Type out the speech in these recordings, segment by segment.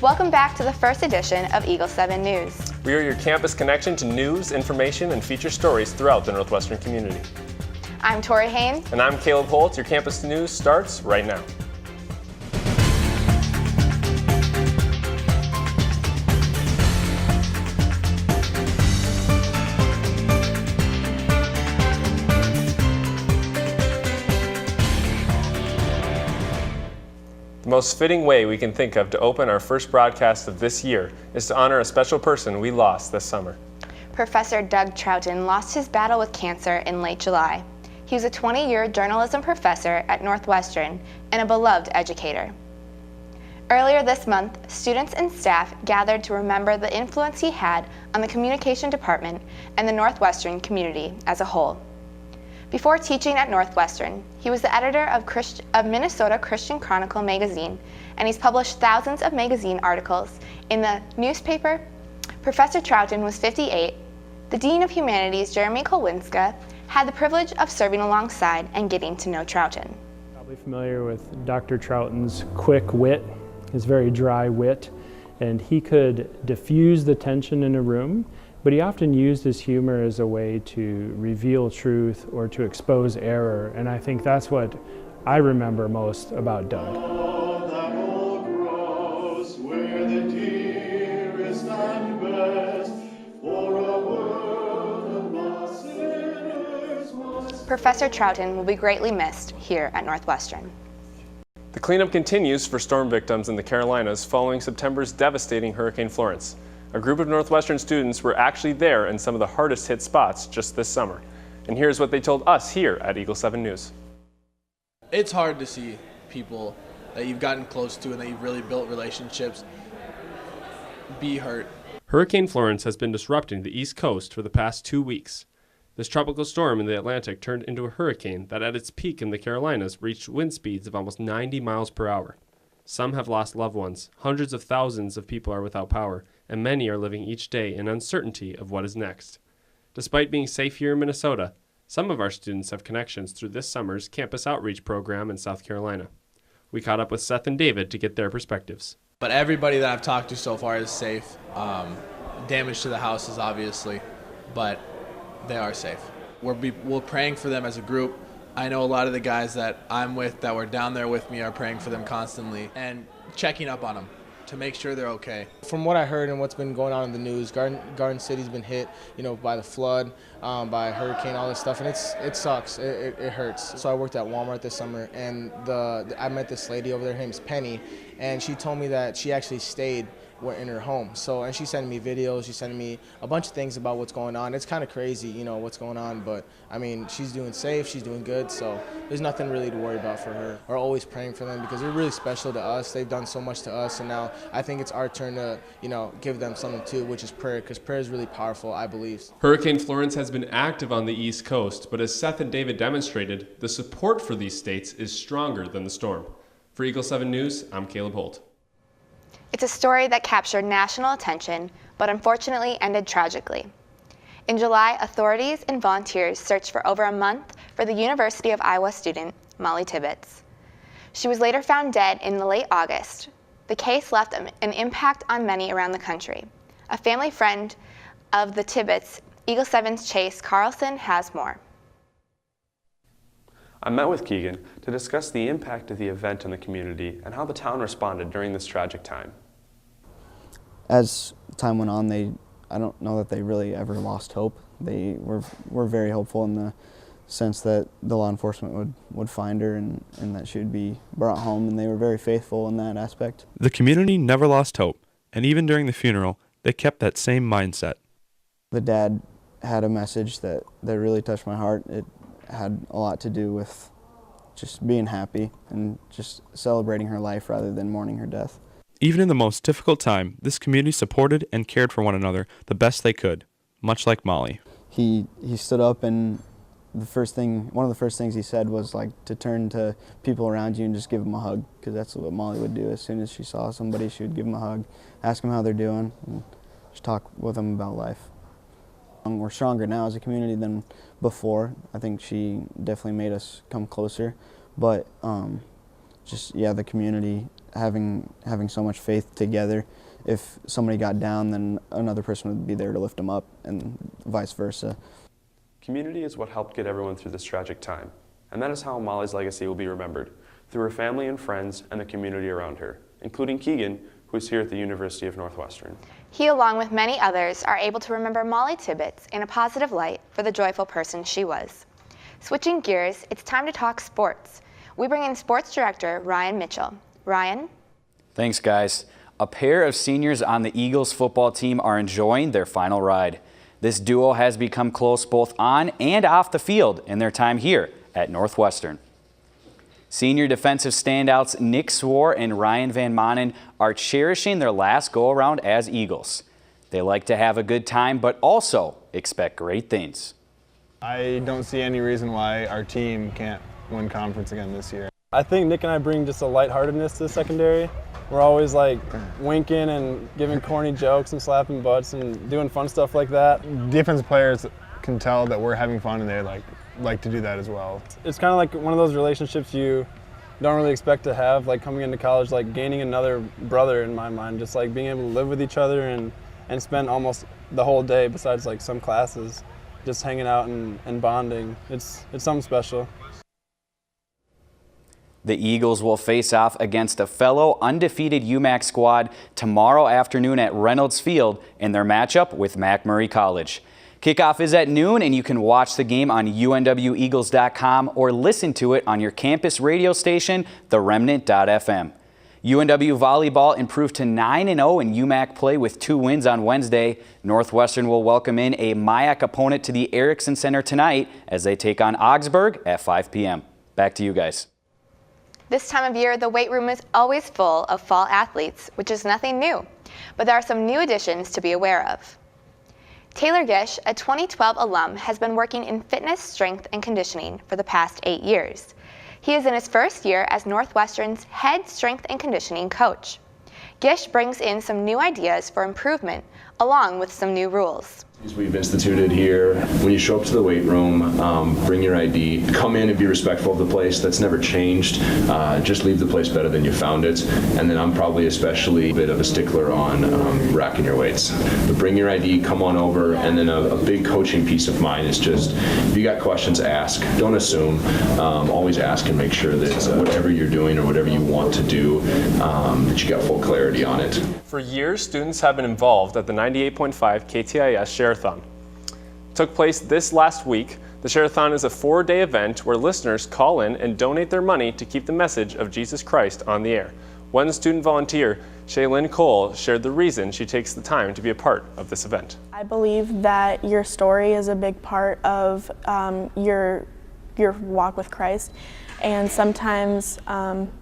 Welcome back to the first edition of Eagle 7 News. We are your campus connection to news, information, and feature stories throughout the Northwestern community. I'm Tori Hoehne. And I'm Caleb Holt. Your campus news starts right now. The most fitting way we can think of to open our first broadcast of this year is to honor a special person we lost this summer. Professor Doug Troughton lost his battle with cancer in late July. He was a 20-year journalism professor at Northwestern and a beloved educator. Earlier this month, students and staff gathered to remember the influence he had on the communication department and the Northwestern community as a whole. Before teaching at Northwestern, he was the editor of Minnesota Christian Chronicle magazine, and he's published thousands of magazine articles in the newspaper. Professor Troughton was 58. The Dean of Humanities, Jeremy Kolwinska, had the privilege of serving alongside and getting to know Troughton. Probably familiar with Dr. Troughton's quick wit, his very dry wit, and he could diffuse the tension in a room, but he often used his humor as a way to reveal truth or to expose error, and I think that's what I remember most about Doug. Professor Troughton will be greatly missed here at Northwestern. The cleanup continues for storm victims in the Carolinas following September's devastating Hurricane Florence. A group of Northwestern students were actually there in some of the hardest hit spots just this summer. And here's what they told us here at Eagle 7 News. It's hard to see people that you've gotten close to and that you've really built relationships be hurt. Hurricane Florence has been disrupting the East Coast for the past 2 weeks. This tropical storm in the Atlantic turned into a hurricane that at its peak in the Carolinas reached wind speeds of almost 90 miles per hour. Some have lost loved ones, hundreds of thousands of people are without power, and many are living each day in uncertainty of what is next. Despite being safe here in Minnesota, some of our students have connections through this summer's campus outreach program in South Carolina. We caught up with Seth and David to get their perspectives. But everybody that I've talked to so far is safe. Damage to the houses, obviously, but they are safe. We're praying for them as a group. I know a lot of the guys that I'm with that were down there with me are praying for them constantly and checking up on them to make sure they're okay. From what I heard and what's been going on in the news, Garden City's been hit, by the flood, by a hurricane, all this stuff, and it sucks. It hurts. So I worked at Walmart this summer, and I met this lady over there. Her name's Penny, and she told me that she actually stayed in her home. And she's sending me videos, she's sending me a bunch of things about what's going on. It's kind of crazy, what's going on, but I mean, she's doing safe, she's doing good, so there's nothing really to worry about for her. We're always praying for them because they're really special to us. They've done so much to us, and now I think it's our turn to, give them something too, which is prayer, because prayer is really powerful, I believe. Hurricane Florence has been active on the East Coast, but as Seth and David demonstrated, the support for these states is stronger than the storm. For Eagle 7 News, I'm Caleb Holt. It's a story that captured national attention, but unfortunately ended tragically. In July, authorities and volunteers searched for over a month for the University of Iowa student, Molly Tibbetts. She was later found dead in late August. The case left an impact on many around the country. A family friend of the Tibbetts, Eagle 7's Chase Carlson, has more. I met with Keegan to discuss the impact of the event on the community and how the town responded during this tragic time. As time went on, I don't know that they really ever lost hope. They were very hopeful in the sense that the law enforcement would find her and that she would be brought home, and they were very faithful in that aspect. The community never lost hope, and even during the funeral, they kept that same mindset. The dad had a message that really touched my heart. It had a lot to do with just being happy and just celebrating her life rather than mourning her death. Even in the most difficult time, this community supported and cared for one another the best they could, much like Molly. He stood up, and one of the first things he said was to turn to people around you and just give them a hug, because that's what Molly would do. As soon as she saw somebody, she would give them a hug, ask them how they're doing, and just talk with them about life. We're stronger now as a community than before. I think she definitely made us come closer, but the community having so much faith together. If somebody got down, then another person would be there to lift them up, and vice versa. Community is what helped get everyone through this tragic time, and that is how Molly's legacy will be remembered, through her family and friends and the community around her, including Keegan, who is here at the University of Northwestern. He, along with many others, are able to remember Molly Tibbetts in a positive light for the joyful person she was. Switching gears, it's time to talk sports. We bring in sports director Ryan Mitchell. Ryan? Thanks, guys. A pair of seniors on the Eagles football team are enjoying their final ride. This duo has become close both on and off the field in their time here at Northwestern. Senior defensive standouts Nick Swore and Ryan Van Manen are cherishing their last go-around as Eagles. They like to have a good time, but also expect great things. I don't see any reason why our team can't win conference again this year. I think Nick and I bring just a lightheartedness to the secondary. We're always like winking and giving corny jokes and slapping butts and doing fun stuff like that. Defensive players can tell that we're having fun, and they like to do that as well. It's kind of like one of those relationships you don't really expect to have, like coming into college, like gaining another brother in my mind, just like being able to live with each other and spend almost the whole day, besides like some classes, just hanging out and bonding. It's something special. The Eagles will face off against a fellow undefeated UMAC squad tomorrow afternoon at Reynolds Field in their matchup with McMurray College. Kickoff is at noon, and you can watch the game on unweagles.com or listen to it on your campus radio station, theremnant.fm. UNW volleyball improved to 9-0 in UMAC play with 2 wins on Wednesday. Northwestern will welcome in a MIAC opponent to the Erickson Center tonight as they take on Augsburg at 5 p.m. Back to you guys. This time of year, the weight room is always full of fall athletes, which is nothing new. But there are some new additions to be aware of. Taylor Gish, a 2012 alum, has been working in fitness, strength, and conditioning for the past 8 years. He is in his first year as Northwestern's head strength and conditioning coach. Gish brings in some new ideas for improvement, along with some new rules. We've instituted here, when you show up to the weight room, bring your ID, come in and be respectful of the place. That's never changed. Just leave the place better than you found it. And then I'm probably especially a bit of a stickler on racking your weights. But bring your ID, come on over, and then a big coaching piece of mine is just, if you got questions, ask. Don't assume. Always ask and make sure that whatever you're doing or whatever you want to do, that you got full clarity on it. For years, students have been involved at the 98.5 KTIS Share-a-thon. It took place this last week. The Share-a-thon is a 4-day event where listeners call in and donate their money to keep the message of Jesus Christ on the air. One student volunteer, Shaylin Cole, shared the reason she takes the time to be a part of this event. I believe that your story is a big part of your walk with Christ. And sometimes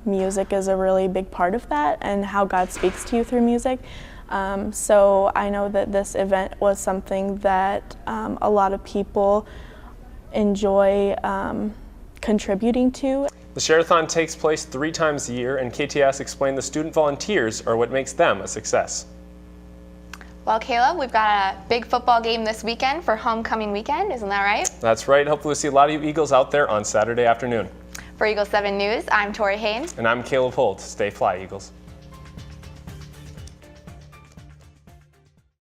music is a really big part of that, and how God speaks to you through music. So I know that this event was something that a lot of people enjoy contributing to. The Share-a-thon takes place 3 times a year, and KTS explained the student volunteers are what makes them a success. Well, Kayla, we've got a big football game this weekend for homecoming weekend, isn't that right? That's right. Hopefully we'll see a lot of you Eagles out there on Saturday afternoon. For Eagle 7 News, I'm Tori Hoehne. And I'm Caleb Holt. Stay fly, Eagles.